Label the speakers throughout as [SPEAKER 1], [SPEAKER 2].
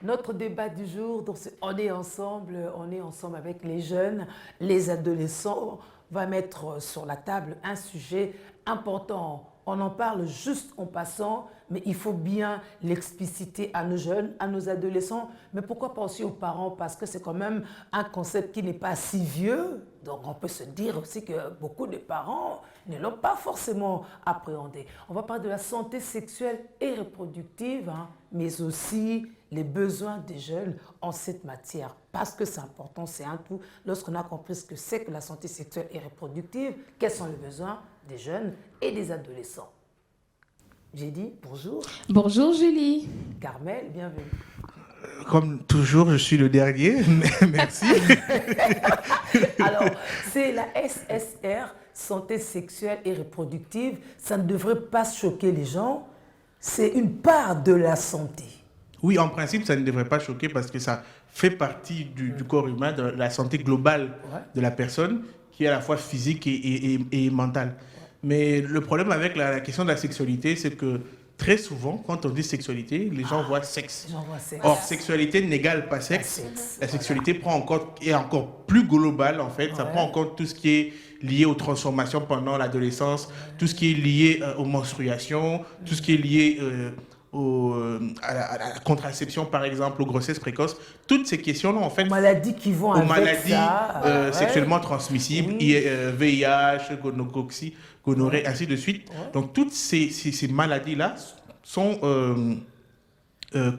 [SPEAKER 1] Notre débat du jour, donc on est ensemble avec les jeunes, les adolescents. On va mettre sur la table un sujet important. On en parle juste en passant, mais il faut bien l'expliciter à nos jeunes, à nos adolescents, mais pourquoi pas aussi aux parents, parce que c'est quand même un concept qui n'est pas si vieux. Donc on peut se dire aussi que beaucoup de parents ne l'ont pas forcément appréhendé. On va parler de la santé sexuelle et reproductive, mais aussi les besoins des jeunes en cette matière. Parce que c'est important, c'est un tout. Lorsqu'on a compris ce que c'est que la santé sexuelle et reproductive, quels sont les besoins des jeunes et des adolescents. J'ai dit bonjour.
[SPEAKER 2] Bonjour Julie.
[SPEAKER 1] Carmel, bienvenue.
[SPEAKER 3] Comme toujours, je suis le dernier. Merci.
[SPEAKER 1] Alors, c'est la SSR, santé sexuelle et reproductive. Ça ne devrait pas choquer les gens. C'est une part de la santé.
[SPEAKER 3] Oui, en principe, ça ne devrait pas choquer parce que ça fait partie du corps humain, de la santé globale de la personne, qui est à la fois physique et mentale. Mais le problème avec la question de la sexualité, c'est que très souvent, quand on dit sexualité, les gens voient sexe. Or, sexualité n'égale pas sexe. La sexualité est encore plus globale, en fait. Ça prend en compte tout ce qui est lié aux transformations pendant l'adolescence, tout ce qui est lié aux menstruations, tout ce qui est lié à la contraception, par exemple, aux grossesses précoces. Toutes ces questions-là, en fait,
[SPEAKER 1] aux maladies qui vont avec
[SPEAKER 3] maladies
[SPEAKER 1] ça,
[SPEAKER 3] sexuellement transmissibles, VIH, gonorrhée, ainsi de suite. Donc, toutes ces maladies-là sont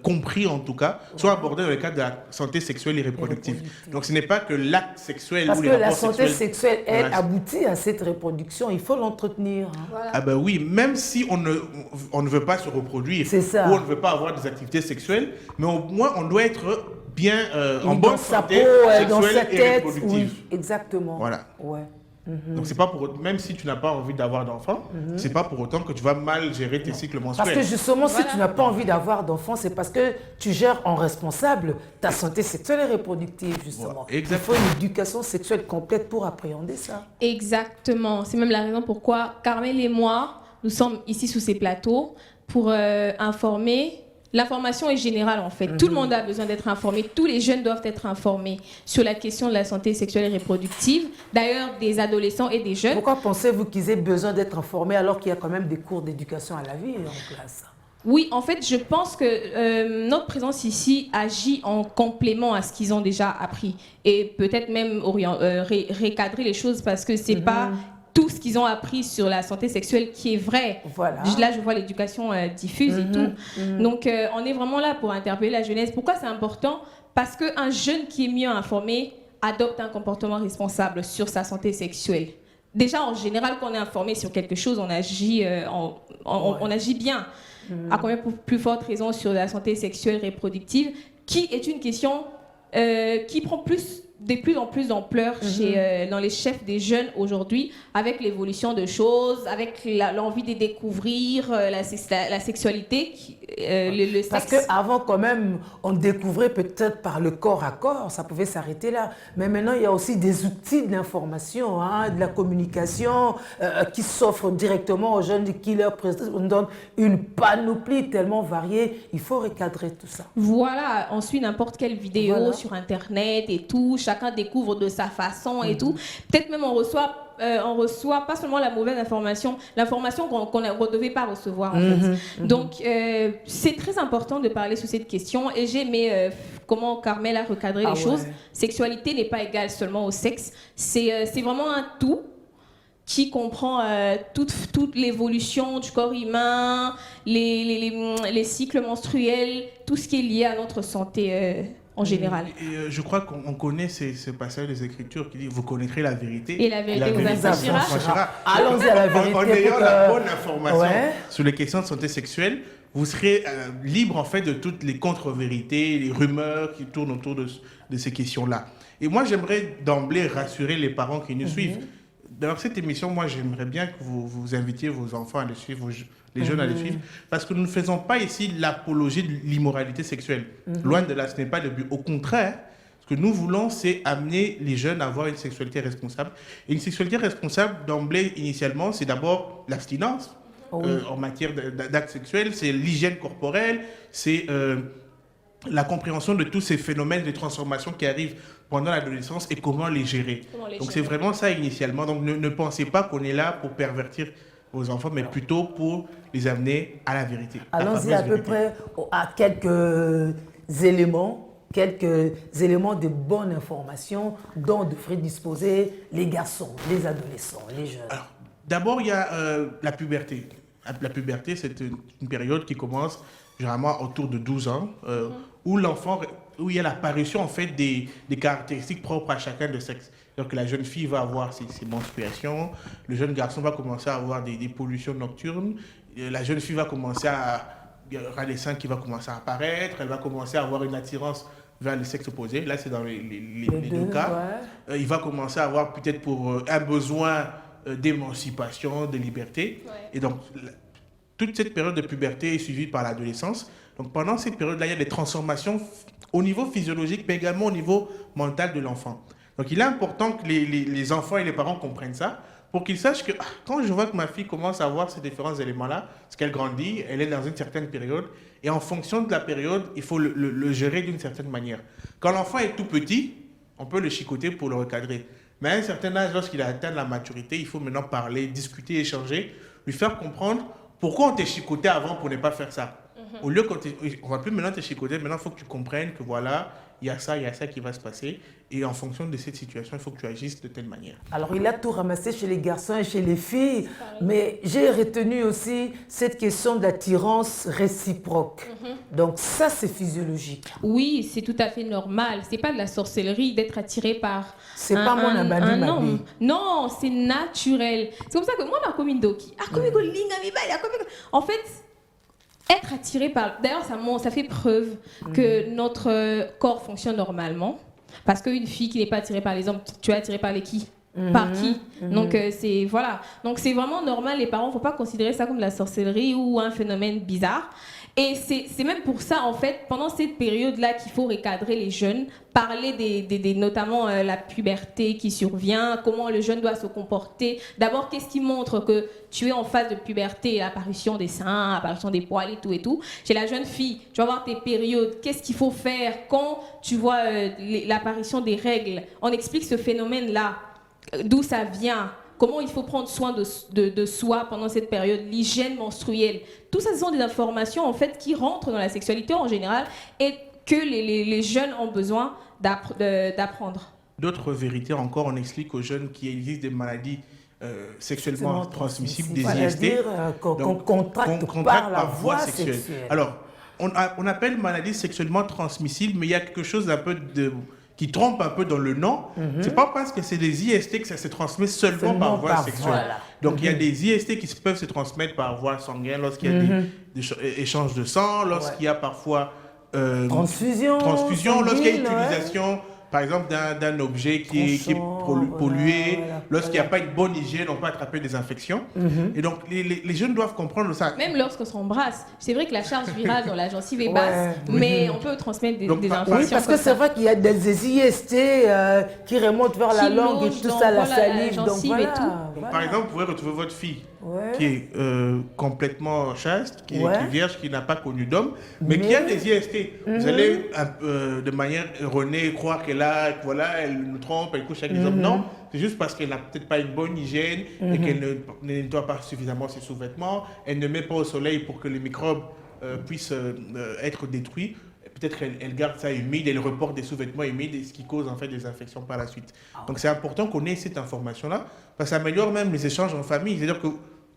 [SPEAKER 3] compris, en tout cas, sont abordées dans le cadre de la santé sexuelle et reproductive. Donc, ce n'est pas que l'acte sexuel
[SPEAKER 1] parce
[SPEAKER 3] ou les
[SPEAKER 1] que la
[SPEAKER 3] rapports
[SPEAKER 1] santé
[SPEAKER 3] sexuels...
[SPEAKER 1] sexuelle, elle, aboutit à cette reproduction. Il faut l'entretenir.
[SPEAKER 2] Voilà.
[SPEAKER 3] Ah ben oui, même si on ne veut pas se reproduire ou on ne veut pas avoir des activités sexuelles, mais au moins, on doit être bien en bonne santé sexuelle et reproductive.
[SPEAKER 1] Oui, exactement.
[SPEAKER 3] Voilà.
[SPEAKER 1] Ouais.
[SPEAKER 3] Donc, c'est pas même si tu n'as pas envie d'avoir d'enfants, c'est pas pour autant que tu vas mal gérer tes cycles menstruels.
[SPEAKER 1] Parce que justement, si tu n'as pas envie d'avoir d'enfants, c'est parce que tu gères en responsable ta santé sexuelle et reproductive, justement. Il faut une éducation sexuelle complète pour appréhender ça.
[SPEAKER 2] Exactement. C'est même la raison pourquoi Carmel et moi, nous sommes ici sous ces plateaux pour informer. L'information est générale, en fait. Tout le monde a besoin d'être informé. Tous les jeunes doivent être informés sur la question de la santé sexuelle et reproductive. D'ailleurs, des adolescents et des jeunes.
[SPEAKER 1] Pourquoi pensez-vous qu'ils aient besoin d'être informés alors qu'il y a quand même des cours d'éducation à la vie en classe?
[SPEAKER 2] Oui, en fait, je pense que notre présence ici agit en complément à ce qu'ils ont déjà appris. Et peut-être même recadrer les choses parce que c'est pas tout ce qu'ils ont appris sur la santé sexuelle qui est vrai.
[SPEAKER 1] Voilà.
[SPEAKER 2] Là, je vois l'éducation diffuse et tout. Donc, on est vraiment là pour interpeller la jeunesse. Pourquoi c'est important? Parce qu'un jeune qui est mieux informé adopte un comportement responsable sur sa santé sexuelle. Déjà, en général, quand on est informé sur quelque chose, on agit, on agit bien. À combien plus forte raison sur la santé sexuelle reproductive, qui est une question qui prend de plus en plus d'ampleur dans les chefs des jeunes aujourd'hui, avec l'évolution de choses, avec l'envie de découvrir la sexualité, le sexe.
[SPEAKER 1] Parce qu'avant, quand même, on découvrait peut-être par le corps à corps, ça pouvait s'arrêter là. Mais maintenant, il y a aussi des outils de l'information, de la communication qui s'offrent directement aux jeunes, qui leur donnent une panoplie tellement variée. Il faut recadrer tout ça.
[SPEAKER 2] Voilà, on suit n'importe quelle vidéo sur Internet et tout. Chacun découvre de sa façon et tout. Peut-être même on reçoit pas seulement la mauvaise information, l'information qu'on ne devait pas recevoir en fait. Donc c'est très important de parler sur cette question et j'ai aimé comment Carmel a recadré les choses. Sexualité n'est pas égale seulement au sexe, c'est vraiment un tout qui comprend toute l'évolution du corps humain, les cycles menstruels, tout ce qui est lié à notre santé en général.
[SPEAKER 3] Et je crois qu'on connaît ce passage des Écritures qui dit « Vous connaîtrez la vérité.
[SPEAKER 2] Et la vérité vous affranchira. »
[SPEAKER 1] Allons-y à la vérité.
[SPEAKER 3] En ayant la bonne information sur les questions de santé sexuelle, vous serez libre en fait de toutes les contre-vérités, les rumeurs qui tournent autour de ces questions-là. Et moi, j'aimerais d'emblée rassurer les parents qui nous suivent. Dans cette émission, moi, j'aimerais bien que vous invitiez vos enfants à les suivre, les jeunes à les suivre, parce que nous ne faisons pas ici l'apologie de l'immoralité sexuelle. Loin de là, ce n'est pas le but. Au contraire, ce que nous voulons, c'est amener les jeunes à avoir une sexualité responsable. Et une sexualité responsable, d'emblée, initialement, c'est d'abord l'abstinence en matière d'actes sexuels, c'est l'hygiène corporelle, c'est la compréhension de tous ces phénomènes de transformation qui arrivent pendant l'adolescence et comment les gérer. Donc c'est vraiment ça initialement. Donc ne pensez pas qu'on est là pour pervertir vos enfants, mais plutôt pour les amener à la vérité.
[SPEAKER 1] Allons-y à peu près à quelques éléments de bonne information dont devraient disposer les garçons, les adolescents, les jeunes.
[SPEAKER 3] Alors, d'abord, il y a la puberté. La puberté, c'est une période qui commence généralement autour de 12 ans, où il y a l'apparition en fait des caractéristiques propres à chacun de sexe. Donc la jeune fille va avoir ses menstruations, le jeune garçon va commencer à avoir des pollutions nocturnes, la jeune fille va commencer il y aura des seins qui vont commencer à apparaître, elle va commencer à avoir une attirance vers le sexe opposé. Là, c'est dans les deux cas. Ouais. Il va commencer à avoir peut-être pour un besoin d'émancipation, de liberté. Ouais. Et donc, toute cette période de puberté est suivie par l'adolescence. Donc, pendant cette période-là, il y a des transformations au niveau physiologique, mais également au niveau mental de l'enfant. Donc, il est important que les enfants et les parents comprennent ça, pour qu'ils sachent que quand je vois que ma fille commence à avoir ces différents éléments-là, parce qu'elle grandit, elle est dans une certaine période, et en fonction de la période, il faut le gérer d'une certaine manière. Quand l'enfant est tout petit, on peut le chicoter pour le recadrer. Mais à un certain âge, lorsqu'il a atteint la maturité, il faut maintenant parler, discuter, échanger, lui faire comprendre pourquoi on t'a chicoté avant pour ne pas faire ça. Au lieu qu'on ne va plus maintenant te chicoter, maintenant il faut que tu comprennes que voilà, il y a ça qui va se passer. Et en fonction de cette situation, il faut que tu agisses de telle manière.
[SPEAKER 1] Alors, il a tout ramassé chez les garçons et chez les filles, mais j'ai retenu aussi cette question d'attirance réciproque. Donc, ça, c'est physiologique.
[SPEAKER 2] Oui, c'est tout à fait normal. C'est pas de la sorcellerie d'être attiré par
[SPEAKER 1] un
[SPEAKER 2] homme. Non, c'est naturel. C'est comme ça que moi, ma commune d'Oki, en fait, être attiré par... D'ailleurs, ça fait preuve que notre corps fonctionne normalement. Parce qu'une fille qui n'est pas attirée par les hommes, tu es attirée par les qui ? Par qui ? Donc, c'est vraiment normal. Les parents, il ne faut pas considérer ça comme de la sorcellerie ou un phénomène bizarre. Et c'est même pour ça, en fait, pendant cette période-là qu'il faut recadrer les jeunes, parler notamment la puberté qui survient, comment le jeune doit se comporter. D'abord, qu'est-ce qui montre que tu es en phase de puberté, apparition des seins, apparition des poils et tout. Chez la jeune fille, tu vas voir tes périodes, qu'est-ce qu'il faut faire quand tu vois l'apparition des règles. On explique ce phénomène-là, d'où ça vient. Comment il faut prendre soin de soi pendant cette période, l'hygiène menstruelle. Tout ça, ce sont des informations en fait qui rentrent dans la sexualité en général et que les jeunes ont besoin d'apprendre.
[SPEAKER 3] D'autres vérités encore, on explique aux jeunes qu'il existe des maladies sexuellement transmissibles, des IST,
[SPEAKER 1] qu'on contracte par la voie sexuelle.
[SPEAKER 3] Alors, on appelle maladie sexuellement transmissible, mais il y a quelque chose d'un peu qui trompe un peu dans le nom. C'est pas parce que c'est des IST que ça se transmet seulement par voie sexuelle. Voilà. Donc il y a des IST qui peuvent se transmettre par voie sanguine lorsqu'il y a des échanges de sang, lorsqu'il y a parfois
[SPEAKER 1] transfusion,
[SPEAKER 3] lorsqu'il y a utilisation par exemple d'un objet qui est pollué, lorsqu'il n'y a pas une bonne hygiène, on peut attraper des infections. Et donc les jeunes doivent comprendre ça.
[SPEAKER 2] Même lorsqu'on s'embrasse, c'est vrai que la charge virale dans la gencive est basse, mais on peut transmettre des infections.
[SPEAKER 1] Oui, parce que c'est vrai qu'il y a des IST qui remontent vers la langue et tout ça, la salive. Donc, voilà,
[SPEAKER 2] et tout.
[SPEAKER 3] Donc, par exemple, vous pouvez retrouver votre fille qui est complètement chaste, qui est vierge, qui n'a pas connu d'homme, mais qui a des IST. Vous allez de manière erronée croire qu'elle nous trompe, elle couche avec des hommes. Non, c'est juste parce qu'elle n'a peut-être pas une bonne hygiène et qu'elle ne nettoie pas suffisamment ses sous-vêtements, elle ne met pas au soleil pour que les microbes puissent être détruits. Peut-être qu'elle garde ça humide, elle reporte des sous-vêtements humides, ce qui cause en fait des infections par la suite. Donc c'est important qu'on ait cette information-là, parce que ça améliore même les échanges en famille. C'est-à-dire que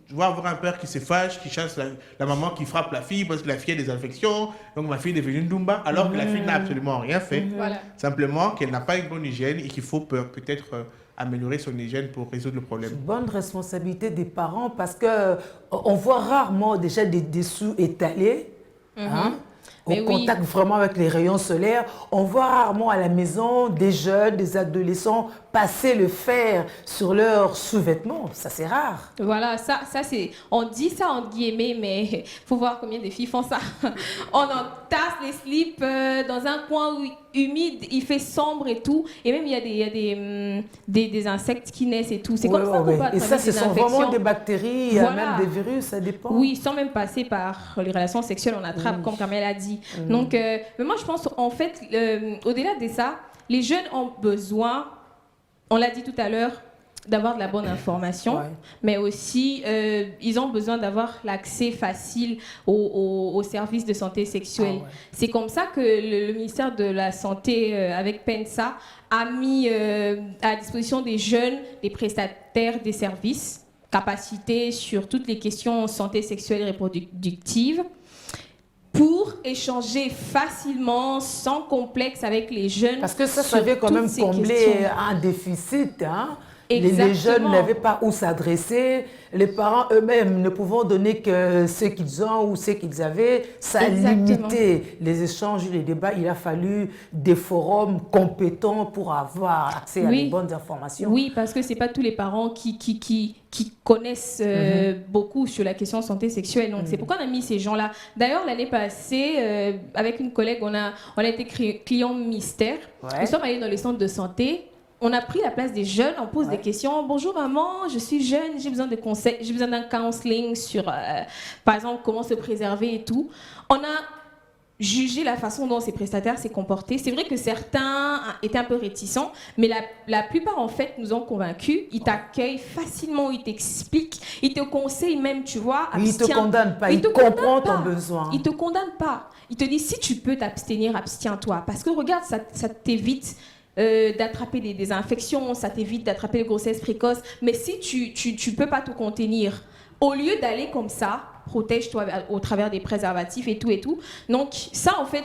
[SPEAKER 3] tu vas avoir un père qui se fâche, qui chasse la maman qui frappe la fille parce que la fille a des infections, donc ma fille est devenue une Dumba, alors que la fille n'a absolument rien fait. Simplement qu'elle n'a pas une bonne hygiène et qu'il faut peut-être améliorer son hygiène pour résoudre le problème.
[SPEAKER 1] Bonne responsabilité des parents, parce qu'on voit rarement déjà des dessous étalés. On contacte vraiment avec les rayons solaires. On voit rarement à la maison des jeunes, des adolescents passer le fer sur leurs sous-vêtements. Ça, c'est rare.
[SPEAKER 2] Voilà, ça c'est... On dit ça entre guillemets, mais il faut voir combien de filles font ça. On entasse les slips dans un coin humide, il fait sombre et tout. Et même, il y a des insectes qui naissent et tout. C'est comme ça qu'on peut attraper des infections. Et ça, ce sont vraiment des bactéries, même des virus, ça dépend. Oui, sans même passer par les relations sexuelles, on attrape, comme Carmel a dit. maladies. Donc, mais moi, je pense, en fait, au-delà de ça, les jeunes ont besoin, on l'a dit tout à l'heure, d'avoir de la bonne information, mais aussi ils ont besoin d'avoir l'accès facile aux services de santé sexuelle. C'est comme ça que le ministère de la Santé, avec PENSA, a mis à disposition des jeunes, des prestataires des services, capacités sur toutes les questions santé sexuelle et reproductive, pour échanger facilement, sans complexe avec les jeunes.
[SPEAKER 1] Parce que ça vient quand même combler un déficit, hein? Les jeunes n'avaient pas où s'adresser, les parents eux-mêmes ne pouvant donner que ce qu'ils ont ou ce qu'ils avaient, ça a limité les échanges, les débats. Il a fallu des forums compétents pour avoir accès à de bonnes informations.
[SPEAKER 2] Oui, parce que ce n'est pas tous les parents qui connaissent beaucoup sur la question santé sexuelle. Donc c'est pourquoi on a mis ces gens-là. D'ailleurs, l'année passée, avec une collègue, on a été client mystère. Nous sommes allés dans les centres de santé. On a pris la place des jeunes, on pose des questions. Bonjour maman, je suis jeune, j'ai besoin de conseils, j'ai besoin d'un counseling sur, par exemple, comment se préserver et tout. On a jugé la façon dont ces prestataires s'est comportés. C'est vrai que certains étaient un peu réticents, mais la plupart, en fait, nous ont convaincus. Ils t'accueillent facilement, ils t'expliquent, ils te conseillent même, tu vois.
[SPEAKER 1] Ils ne te condamnent pas, ils comprennent ton besoin.
[SPEAKER 2] Ils ne te condamnent pas. Ils te disent, si tu peux t'abstenir, abstiens-toi. Parce que regarde, ça t'évite d'attraper des infections, ça t'évite d'attraper les grossesses précoces. Mais si tu peux pas te contenir, au lieu d'aller comme ça, protège-toi au travers des préservatifs et tout. Donc ça, en fait,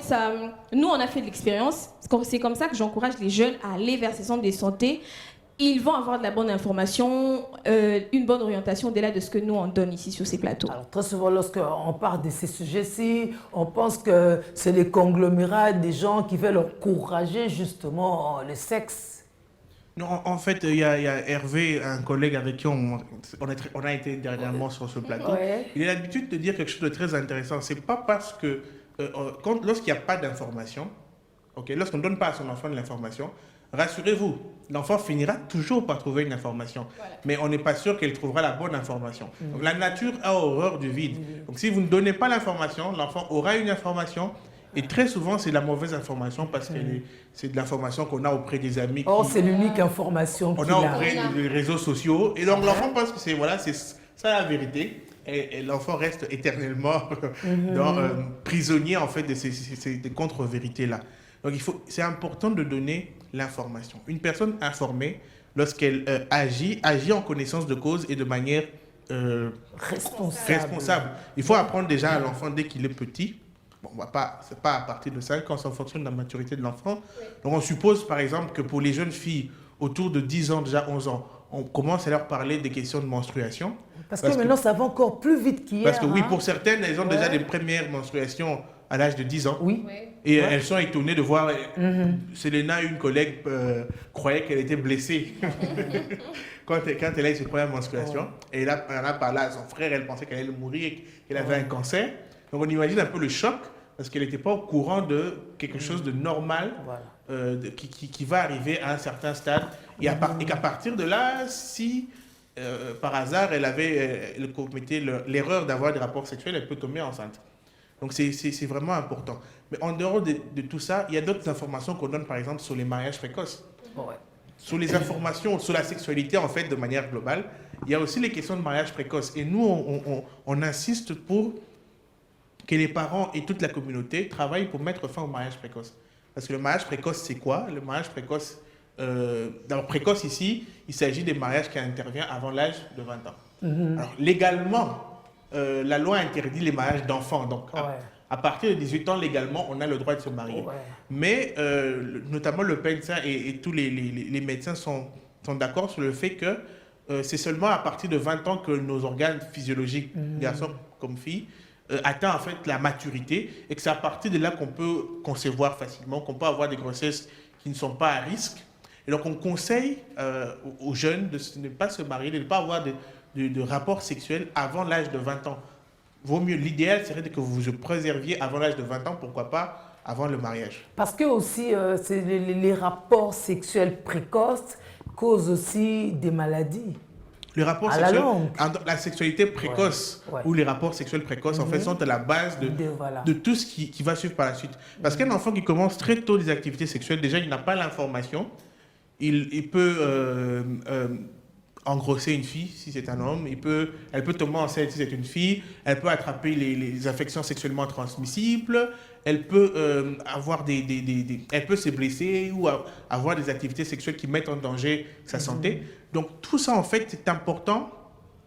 [SPEAKER 2] nous, on a fait de l'expérience. C'est comme ça que j'encourage les jeunes à aller vers ces centres de santé. Ils vont avoir de la bonne information, une bonne orientation au-delà de ce que nous, on donne ici sur ces plateaux.
[SPEAKER 1] Alors, très souvent, lorsqu'on parle de ces sujets-ci, on pense que c'est les conglomérats des gens qui veulent encourager justement le sexe.
[SPEAKER 3] Non, en fait, il y a Hervé, un collègue avec qui on a été dernièrement sur ce plateau. Il a l'habitude de dire quelque chose de très intéressant. C'est pas parce que, lorsqu'il n'y a pas d'information, lorsqu'on ne donne pas à son enfant de l'information, rassurez-vous, l'enfant finira toujours par trouver une information. Mais on n'est pas sûr qu'elle trouvera la bonne information. Donc la nature a horreur du vide. Donc si vous ne donnez pas l'information, l'enfant aura une information. Et très souvent, c'est de la mauvaise information parce que c'est de l'information qu'on a auprès des amis.
[SPEAKER 1] C'est l'unique information qu'il a.
[SPEAKER 3] On a auprès des réseaux sociaux. Et donc l'enfant pense que c'est ça la vérité. Et l'enfant reste éternellement prisonnier en fait de ces contre-vérités-là. Donc c'est important de donner l'information. Une personne informée, lorsqu'elle agit en connaissance de cause et de manière responsable. Il faut apprendre déjà à l'enfant dès qu'il est petit. Bon, c'est pas à partir de 5 ans, c'est en fonction de la maturité de l'enfant. Donc on suppose par exemple que pour les jeunes filles autour de 10 ans, déjà 11 ans, on commence à leur parler des questions de menstruation.
[SPEAKER 1] Parce que maintenant, ça va encore plus vite qu'hier.
[SPEAKER 3] Parce que oui, pour certaines, elles ont déjà des premières menstruations à l'âge de 10 ans.
[SPEAKER 1] Oui.
[SPEAKER 3] Et elles sont étonnées de voir... Selena, une collègue, croyait qu'elle était blessée quand elle a eu ses premières menstruations. Et elle en a parlé à son frère, elle pensait qu'elle allait mourir, qu'elle avait un cancer. Donc on imagine un peu le choc, parce qu'elle n'était pas au courant de quelque chose de normal qui va arriver à un certain stade. Et qu'à partir de là, si... par hasard, elle commettait l'erreur d'avoir des rapports sexuels, elle peut tomber enceinte. Donc c'est vraiment important. Mais en dehors de tout ça, il y a d'autres informations qu'on donne, par exemple, sur les mariages précoces. Sur les informations, sur la sexualité, en fait, de manière globale. Il y a aussi les questions de mariage précoce. Et nous, on insiste pour que les parents et toute la communauté travaillent pour mettre fin au mariage précoce. Parce que le mariage précoce, c'est quoi? Le mariage précoce... d'abord, précoce ici, il s'agit des mariages qui interviennent avant l'âge de 20 ans. Alors, légalement, la loi interdit les mariages d'enfants. Donc, à partir de 18 ans, légalement, on a le droit de se marier. Mais, notamment le PENSA et tous les médecins sont d'accord sur le fait que c'est seulement à partir de 20 ans que nos organes physiologiques, garçons comme filles, atteint en fait la maturité et que c'est à partir de là qu'on peut concevoir facilement, qu'on peut avoir des grossesses qui ne sont pas à risque. Et donc, on conseille aux jeunes de ne pas se marier, de ne pas avoir de rapports sexuels avant l'âge de 20 ans. Vaut mieux, l'idéal serait que vous vous préserviez avant l'âge de 20 ans, pourquoi pas avant le mariage.
[SPEAKER 1] Parce que aussi, les rapports sexuels précoces causent aussi des maladies.
[SPEAKER 3] le rapport
[SPEAKER 1] À la
[SPEAKER 3] sexuel,
[SPEAKER 1] longue.
[SPEAKER 3] la sexualité précoce ou les rapports sexuels précoces, en fait, sont à la base de tout ce qui va suivre par la suite. Parce qu'un enfant qui commence très tôt des activités sexuelles, déjà, il n'a pas l'information. Il peut engrosser une fille si c'est un homme, elle peut tomber enceinte si c'est une fille, elle peut attraper les infections sexuellement transmissibles, elle peut avoir elle peut se blesser ou avoir des activités sexuelles qui mettent en danger sa santé. Donc tout ça en fait c'est important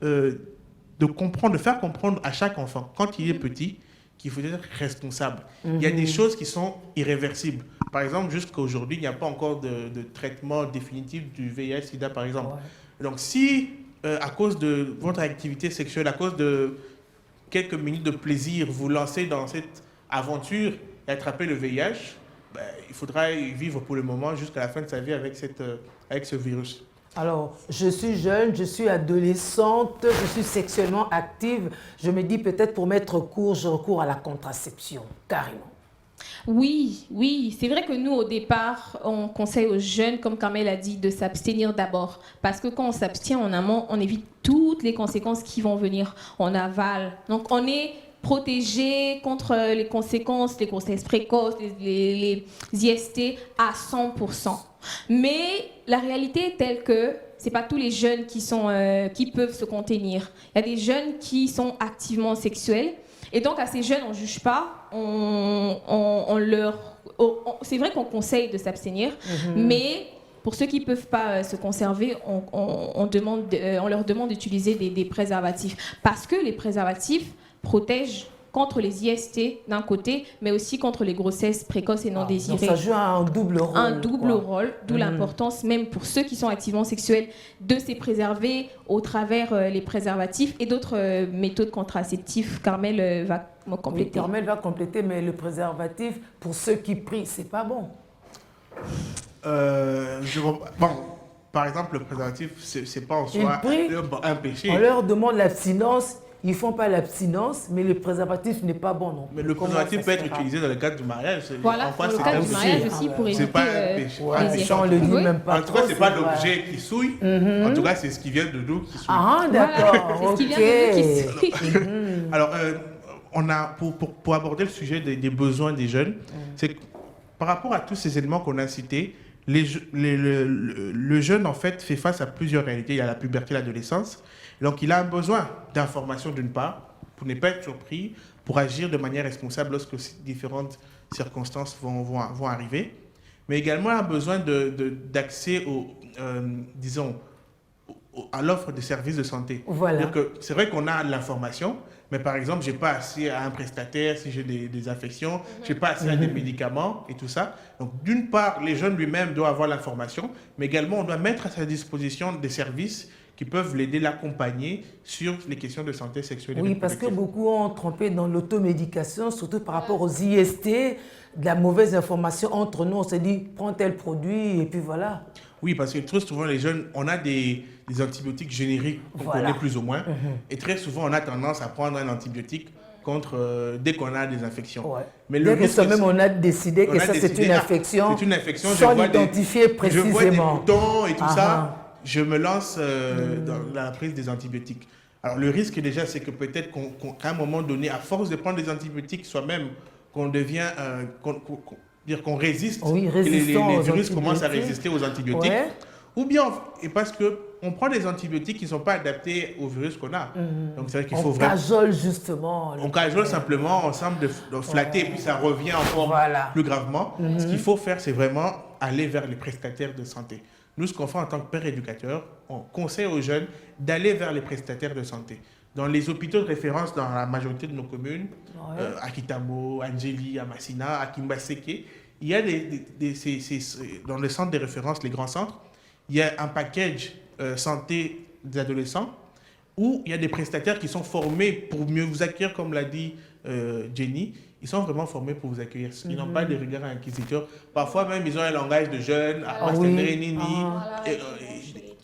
[SPEAKER 3] de comprendre, de faire comprendre à chaque enfant quand il est petit qu'il faut être responsable. Il y a des choses qui sont irréversibles. Par exemple, jusqu'à aujourd'hui, il n'y a pas encore de traitement définitif du VIH/SIDA, par exemple. Donc, si à cause de votre activité sexuelle, à cause de quelques minutes de plaisir, vous lancez dans cette aventure et attraper le VIH, il faudra y vivre pour le moment jusqu'à la fin de sa vie avec ce virus.
[SPEAKER 1] Alors, je suis jeune, je suis adolescente, je suis sexuellement active. Je me dis peut-être pour mettre court, je recours à la contraception, carrément.
[SPEAKER 2] Oui, c'est vrai que nous, au départ, on conseille aux jeunes, comme Carmel a dit, de s'abstenir d'abord. Parce que quand on s'abstient en amont, on évite toutes les conséquences qui vont venir en aval. Donc, on est protégé contre les conséquences, les grossesses précoces, les IST à 100%. Mais la réalité est telle que ce n'est pas tous les jeunes qui peuvent se contenir. Il y a des jeunes qui sont activement sexuels. Et donc, à ces jeunes, on ne juge pas, c'est vrai qu'on conseille de s'abstenir, mais pour ceux qui ne peuvent pas se conserver, on leur demande d'utiliser des préservatifs. Parce que les préservatifs protègent contre les IST d'un côté, mais aussi contre les grossesses précoces et non désirées.
[SPEAKER 1] Donc ça joue un double rôle.
[SPEAKER 2] Un double rôle, d'où l'importance même pour ceux qui sont activement sexuels de se préserver au travers les préservatifs et d'autres méthodes contraceptives. Carmel va me compléter.
[SPEAKER 1] Oui, Carmel va compléter, mais le préservatif, pour ceux qui prient, c'est pas bon.
[SPEAKER 3] Bon, par exemple, le préservatif, c'est pas en soi un péché.
[SPEAKER 1] On leur demande l'abstinence. Ils ne font pas l'abstinence, mais le préservatif n'est pas bon, non.
[SPEAKER 3] Mais le préservatif peut être utilisé dans le cadre du mariage.
[SPEAKER 2] Voilà, dans le cadre du mariage aussi, pour éviter
[SPEAKER 3] c'est pas un péché.
[SPEAKER 1] On le dit même pas.
[SPEAKER 3] En tout cas, ce n'est pas l'objet qui souille. En tout cas, c'est ce qui vient de nous qui souille.
[SPEAKER 1] Ah, d'accord.
[SPEAKER 2] Voilà, c'est ce qui vient de nous qui souille.
[SPEAKER 3] Alors, on a, pour aborder le sujet des besoins des jeunes, c'est que par rapport à tous ces éléments qu'on a cités, le jeune, en fait, fait face à plusieurs réalités. Il y a la puberté, l'adolescence. Donc, il a un besoin d'information d'une part, pour ne pas être surpris, pour agir de manière responsable lorsque différentes circonstances vont arriver. Mais également, il a un besoin d'accès à l'offre de services de santé.
[SPEAKER 1] Voilà.
[SPEAKER 3] C'est vrai qu'on a l'information, mais par exemple, je n'ai pas accès à un prestataire si j'ai des affections, je n'ai pas accès à des médicaments et tout ça. Donc, d'une part, les jeunes lui-même doivent avoir l'information, mais également, on doit mettre à sa disposition des services qui peuvent l'aider, l'accompagner sur les questions de santé sexuelle et
[SPEAKER 1] reproductive. Oui, parce que beaucoup ont trompé dans l'automédication, surtout par rapport aux IST, de la mauvaise information entre nous. On se dit, prends tel produit et puis voilà.
[SPEAKER 3] Oui, parce que très souvent, les jeunes, on a des antibiotiques génériques qu'on connaît plus ou moins. Et très souvent, on a tendance à prendre un antibiotique dès qu'on a des infections.
[SPEAKER 1] Ouais.
[SPEAKER 3] Mais
[SPEAKER 1] dès que soi-même on a décidé que ça c'est une infection,
[SPEAKER 3] c'est une infection,
[SPEAKER 1] sans l'identifier précisément.
[SPEAKER 3] Je vois des boutons et tout ça. Je me lance dans la prise des antibiotiques. Alors, le risque déjà, c'est que peut-être qu'à un moment donné, à force de prendre des antibiotiques soi-même, qu'on devient, qu'on résiste, les virus commencent à résister aux antibiotiques. Ouais. Ou bien, et parce qu'on prend des antibiotiques qui ne sont pas adaptés au virus qu'on a. Donc, c'est vrai qu'il faut vraiment...
[SPEAKER 1] On cajole justement.
[SPEAKER 3] On cajole simplement, on semble de flatter, et puis ça revient encore plus gravement. Ce qu'il faut faire, c'est vraiment aller vers les prestataires de santé. Nous, ce qu'on fait en tant que père éducateur, on conseille aux jeunes d'aller vers les prestataires de santé. Dans les hôpitaux de référence, dans la majorité de nos communes, à Kitamo, à Ndjeli, à Massina, à Kimbaseke, il y a dans les centres de référence, les grands centres, il y a un package santé des adolescents où il y a des prestataires qui sont formés pour mieux vous accueillir, comme l'a dit Jenny. Ils sont vraiment formés pour vous accueillir. Ils n'ont pas de regard inquisiteur. Parfois même, ils ont un langage de jeunes.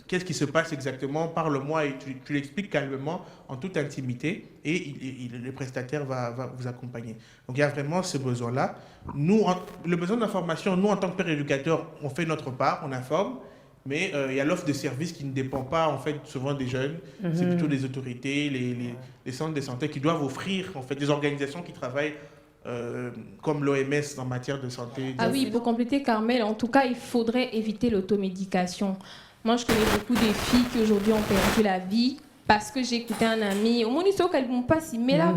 [SPEAKER 3] Qu'est-ce qui se passe exactement? Parle-moi et tu l'expliques calmement, en toute intimité, et le prestataire va vous accompagner. Donc, il y a vraiment ce besoin-là. Le besoin d'information, nous, en tant que père éducateur, on fait notre part, on informe, Mais il y a l'offre de services qui ne dépend pas en fait souvent des jeunes, c'est plutôt des autorités, les centres de santé qui doivent offrir en fait des organisations qui travaillent comme l'OMS en matière de santé.
[SPEAKER 2] Ah oui, pour compléter Carmel, en tout cas, il faudrait éviter l'automédication. Moi, je connais beaucoup de filles qui aujourd'hui ont perdu la vie parce que j'ai écouté un ami. Au moins, ils sont qu'elles vont pas si, mais là,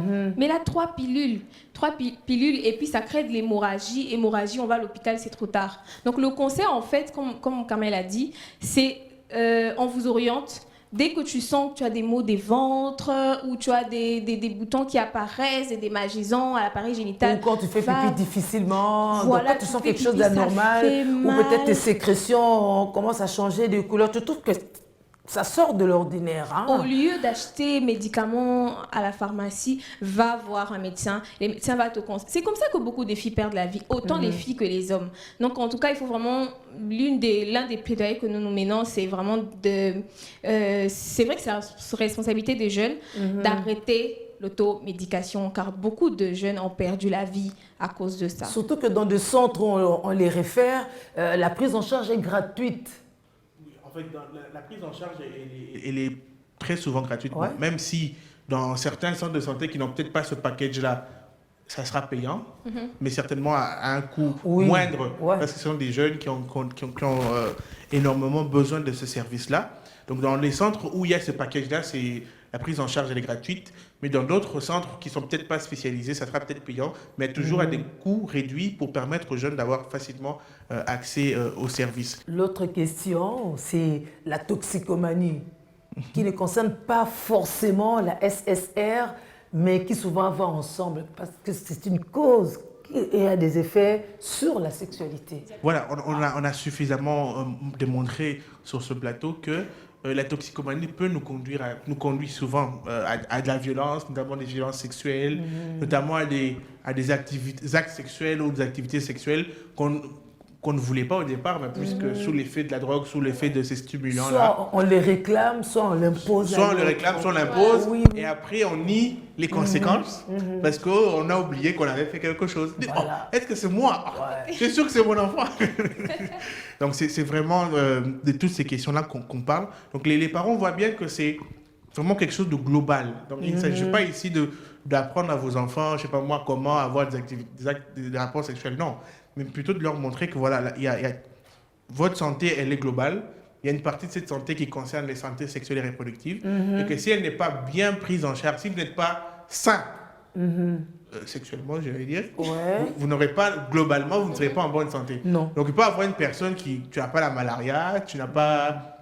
[SPEAKER 2] 3 pilules. 3 pilules et puis ça crée de l'hémorragie. Hémorragie, on va à l'hôpital, c'est trop tard. Donc le conseil, en fait, comme Carmel a dit, c'est on vous oriente. Dès que tu sens que tu as des maux des ventres ou tu as des boutons qui apparaissent et des magisons à l'appareil génital.
[SPEAKER 1] Ou quand tu fais pipi difficilement,
[SPEAKER 2] voilà,
[SPEAKER 1] donc quand tu sens quelque chose d'anormal, ou peut-être tes sécrétions commencent à changer de couleur, tu trouves que ça sort de l'ordinaire. Hein?
[SPEAKER 2] Au lieu d'acheter médicaments à la pharmacie, va voir un médecin. Le médecin va te conseiller. C'est comme ça que beaucoup de filles perdent la vie, autant les filles que les hommes. Donc, en tout cas, il faut vraiment... L'un des plaidoyers que nous menons, c'est vraiment de... c'est vrai que c'est la responsabilité des jeunes d'arrêter l'automédication, car beaucoup de jeunes ont perdu la vie à cause de ça.
[SPEAKER 1] Surtout que dans des centres où on les réfère, la prise en charge est gratuite.
[SPEAKER 3] En fait, la prise en charge, elle est très souvent gratuite.
[SPEAKER 1] Ouais.
[SPEAKER 3] Même si dans certains centres de santé qui n'ont peut-être pas ce package-là, ça sera payant, mais certainement à un coût moindre, parce que ce sont des jeunes qui ont énormément besoin de ce service-là. Donc dans les centres où il y a ce package-là, la prise en charge elle est gratuite, mais dans d'autres centres qui ne sont peut-être pas spécialisés, ça sera peut-être payant, mais toujours à des coûts réduits pour permettre aux jeunes d'avoir facilement accès aux services.
[SPEAKER 1] L'autre question, c'est la toxicomanie, qui ne concerne pas forcément la SSR, mais qui souvent va ensemble, parce que c'est une cause qui a des effets sur la sexualité.
[SPEAKER 3] Voilà, on a suffisamment démontré sur ce plateau que la toxicomanie peut nous conduit souvent à de la violence, notamment des violences sexuelles, notamment à des actes sexuels ou des activités sexuelles qu'on ne voulait pas au départ, mais puisque sous l'effet de la drogue, sous l'effet de ces stimulants-là.
[SPEAKER 1] Soit on les réclame, soit on l'impose.
[SPEAKER 3] Soit on les réclame, soit on l'impose,
[SPEAKER 1] oui.
[SPEAKER 3] et après on nie les conséquences, parce qu'on a oublié qu'on avait fait quelque chose.
[SPEAKER 1] Voilà.
[SPEAKER 3] Oh, est-ce que c'est moi? Je suis sûr que c'est mon enfant. Donc c'est vraiment de toutes ces questions-là qu'on parle. Donc les parents voient bien que c'est vraiment quelque chose de global. Donc il ne s'agit pas ici d'apprendre à vos enfants, je ne sais pas moi, comment avoir des rapports sexuels. Non, mais plutôt de leur montrer que voilà, votre santé, elle est globale. Il y a une partie de cette santé qui concerne les santé sexuelles et reproductives. Et que si elle n'est pas bien prise en charge, si vous n'êtes pas sain sexuellement, je vais dire, vous n'aurez pas, globalement, vous ne serez pas en bonne santé.
[SPEAKER 1] Non.
[SPEAKER 3] Donc il peut y avoir une personne tu n'as pas la malaria, tu n'as pas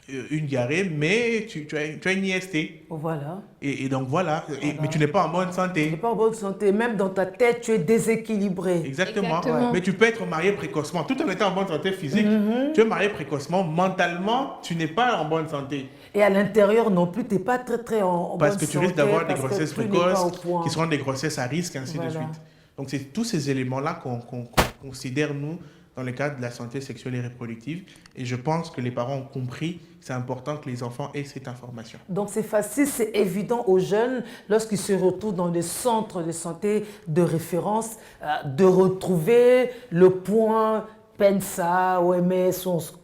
[SPEAKER 3] une diarrhée, mais tu as une IST.
[SPEAKER 1] Voilà.
[SPEAKER 3] Et donc voilà, mais tu n'es pas en bonne santé.
[SPEAKER 1] Tu n'es pas en bonne santé, même dans ta tête, tu es déséquilibré.
[SPEAKER 3] Exactement.
[SPEAKER 2] Exactement.
[SPEAKER 3] Mais tu peux être marié précocement, tout en étant en bonne santé physique. Tu es marié précocement, mentalement, tu n'es pas en bonne santé.
[SPEAKER 1] Et à l'intérieur non plus, tu n'es pas très en bonne santé.
[SPEAKER 3] Parce que tu risques d'avoir des grossesses précoces, qui
[SPEAKER 1] sont
[SPEAKER 3] seront des grossesses à risque, ainsi de suite. Donc c'est tous ces éléments-là qu'on considère, nous, dans le cadre de la santé sexuelle et reproductive. Et je pense que les parents ont compris que c'est important que les enfants aient cette information.
[SPEAKER 1] Donc c'est facile, c'est évident aux jeunes, lorsqu'ils se retrouvent dans des centres de santé de référence, de retrouver le point PENSA, OMS,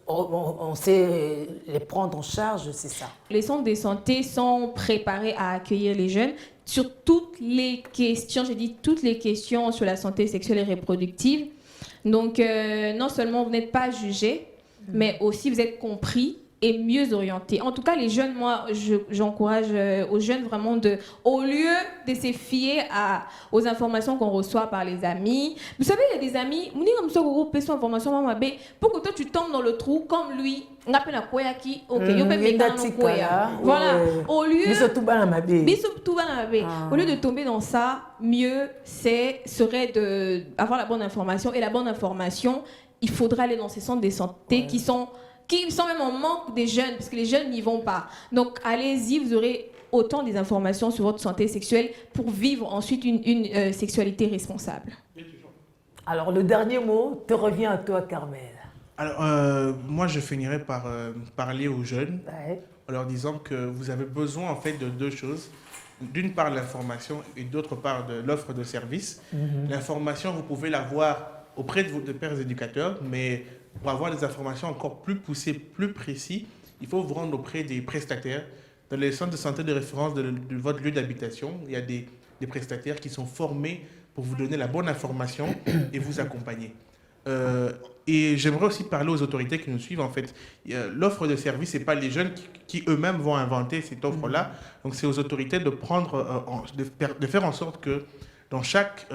[SPEAKER 1] on sait les prendre en charge, c'est ça.
[SPEAKER 2] Les centres de santé sont préparés à accueillir les jeunes sur toutes les questions, j'ai dit toutes les questions sur la santé sexuelle et reproductive. Donc, non seulement vous n'êtes pas jugés, mais aussi vous êtes compris et mieux orientés. En tout cas, les jeunes, moi, j'encourage aux jeunes vraiment au lieu de se fier aux informations qu'on reçoit par les amis. Vous savez, il y a des amis, vous dites comme ça, vous avez information, pour que toi, tu tombes dans le trou comme lui. On appelle la koya qui, ok, voilà. Au lieu au lieu de tomber dans ça, mieux serait d'avoir la bonne information. Et la bonne information, il faudra aller dans ces centres de santé qui sont même en manque des jeunes, parce que les jeunes n'y vont pas. Donc, allez-y, vous aurez autant des informations sur votre santé sexuelle pour vivre ensuite une sexualité responsable.
[SPEAKER 1] Alors, le dernier mot te revient à toi, Carmel.
[SPEAKER 3] Alors, moi, je finirai par parler aux jeunes en leur disant que vous avez besoin, en fait, de deux choses. D'une part, l'information et d'autre part, de l'offre de services. L'information, vous pouvez l'avoir auprès de vos pères éducateurs, mais pour avoir des informations encore plus poussées, plus précises, il faut vous rendre auprès des prestataires. Dans les centres de santé de référence de votre lieu d'habitation, il y a des prestataires qui sont formés pour vous donner la bonne information et vous accompagner. Et j'aimerais aussi parler aux autorités qui nous suivent. En fait, l'offre de service, ce n'est pas les jeunes qui eux-mêmes vont inventer cette offre-là. Donc, c'est aux autorités de de faire en sorte que dans chaque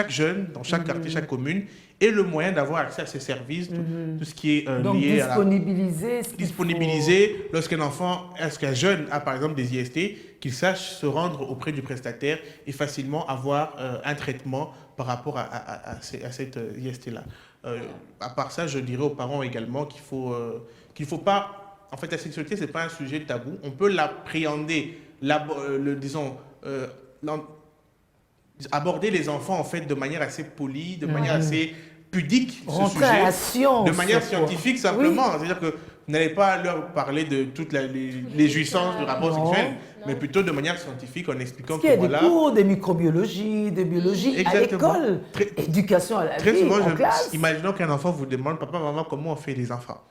[SPEAKER 3] jeune, dans chaque quartier, chaque commune, ait le moyen d'avoir accès à ces services, tout ce qui est
[SPEAKER 1] donc,
[SPEAKER 3] lié à
[SPEAKER 1] disponibiliser
[SPEAKER 3] lorsqu'un jeune a par exemple des IST, qu'il sache se rendre auprès du prestataire et facilement avoir un traitement par rapport à cette IST-là. À part ça, je dirais aux parents également qu'il faut pas... En fait, la sexualité, ce n'est pas un sujet tabou. On peut l'appréhender, aborder les enfants en fait de manière assez polie, de manière assez pudique, ce sujet, de manière scientifique simplement. Oui. C'est-à-dire que vous n'allez pas leur parler de toutes les jouissances du rapport sexuel, mais plutôt de manière scientifique en expliquant
[SPEAKER 1] qu'il y a des cours de microbiologie, de biologie à l'école, éducation à la vie,
[SPEAKER 3] très souvent,
[SPEAKER 1] en classe.
[SPEAKER 3] Imaginons qu'un enfant vous demande, papa, maman, comment on fait les enfants.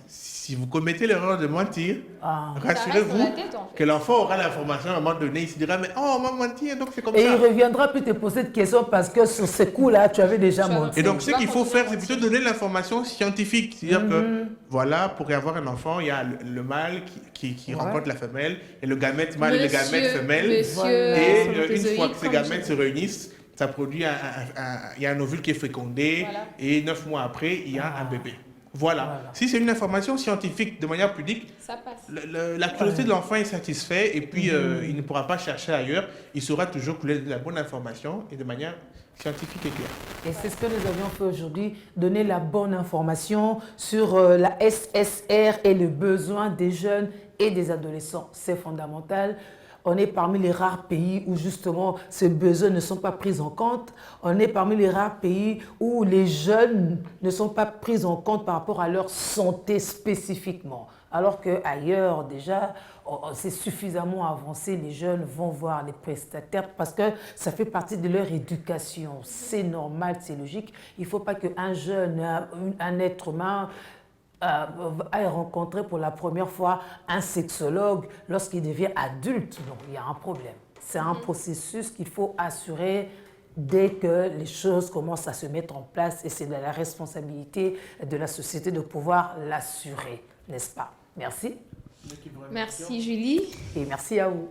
[SPEAKER 3] Si vous commettez l'erreur de mentir, rassurez-vous que l'enfant aura l'information à un moment donné. Il se dira, mais oh, on m'a menti, donc c'est comme ça.
[SPEAKER 1] Et il reviendra plus te poser de questions parce que sur ces coups-là, tu avais déjà menti.
[SPEAKER 3] Et donc, ce qu'il faut faire, c'est plutôt donner l'information scientifique. C'est-à-dire que, voilà, pour y avoir un enfant, il y a le mâle qui rencontre la femelle, et le gamète mâle et le gamète femelle. Et une fois que ces gamètes se réunissent, ça produit il y a un ovule qui est fécondé, et 9 mois après, il y a un bébé. Voilà. Si c'est une information scientifique de manière pudique,
[SPEAKER 2] ça passe.
[SPEAKER 3] La curiosité de l'enfant est satisfaite et puis il ne pourra pas chercher ailleurs. Il saura toujours que la bonne information et de manière scientifique et claire.
[SPEAKER 1] Et c'est ce que nous avions fait aujourd'hui, donner la bonne information sur la SSR et le besoin des jeunes et des adolescents. C'est fondamental. On est parmi les rares pays où justement ces besoins ne sont pas pris en compte. On est parmi les rares pays où les jeunes ne sont pas pris en compte par rapport à leur santé spécifiquement. Alors qu'ailleurs, déjà, c'est suffisamment avancé. Les jeunes vont voir les prestataires parce que ça fait partie de leur éducation. C'est normal, c'est logique. Il ne faut pas qu'un jeune, un être humain, a rencontré pour la première fois un sexologue lorsqu'il devient adulte. Donc, il y a un problème. C'est un processus qu'il faut assurer dès que les choses commencent à se mettre en place et c'est de la responsabilité de la société de pouvoir l'assurer, n'est-ce pas? Merci.
[SPEAKER 2] Merci Julie.
[SPEAKER 1] Et merci à vous.